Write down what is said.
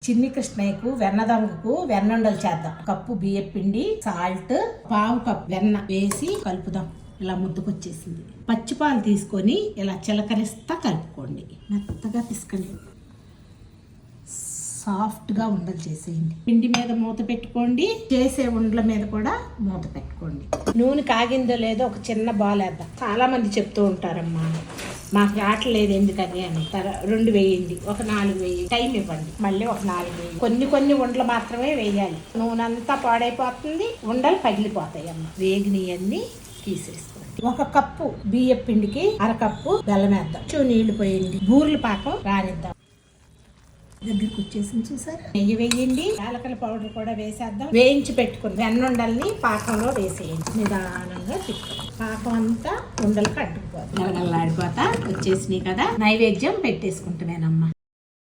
చిన్ని కృష్ణయ్యకు వెన్నదొంగకు వెన్నుండలు చేద్దాం. కప్పు బియ్యం పిండి, సాల్ట్, పావు కప్పు వెన్న వేసి కలుపుదాం. ఇలా ముద్దుకొచ్చేసింది. పచ్చిపాలు తీసుకొని ఇలా చిలకరిస్తా కలుపుకోండి. మెత్తగా తీసుకండి. సాఫ్ట్గా ఉండలు చేసేయండి. పిండి మీద మూత పెట్టుకోండి. చేసే ఉండల మీద కూడా మూత పెట్టుకోండి. నూనె కాగిందో లేదో ఒక చిన్న బాల్ వేద్దాం. చాలా మంది చెప్తూ ఉంటారమ్మా, మాకు రావట్లేదు ఎందుకని అని. 2 వేయండి, ఒక 4 వేయండి, టైం ఇవ్వండి, మళ్ళీ ఒక 4 వేయండి. కొన్ని ఉండలు మాత్రమే వేయాలి. నూనె అంతా పాడైపోతుంది, ఉండలు పగిలిపోతాయి అమ్మ. వేగినవన్నీ తీసేసుకోండి. 1 కప్పు బియ్యం పిండికి 1/2 కప్పు బెల్లం వేద్దాం. నీళ్లు పోయండి. బూర్ల పాకం రానిద్దాం. దగ్గరికి వచ్చేసింది చూసారు. నెయ్యి వేయండి. యాలకల పౌడర్ కూడా వేసేద్దాం. వేయించి పెట్టుకుని వెన్నుండల్ని పాకంలో వేసేయండి. నిదానంగా తిప్పండి. పాకం అంతా ఉండలకు అడ్డుకుపోతుంది. గలగలలాడిపోతా వచ్చేసినాయి కదా. నైవేద్యం పెట్టేసుకుంటామేనమ్మా.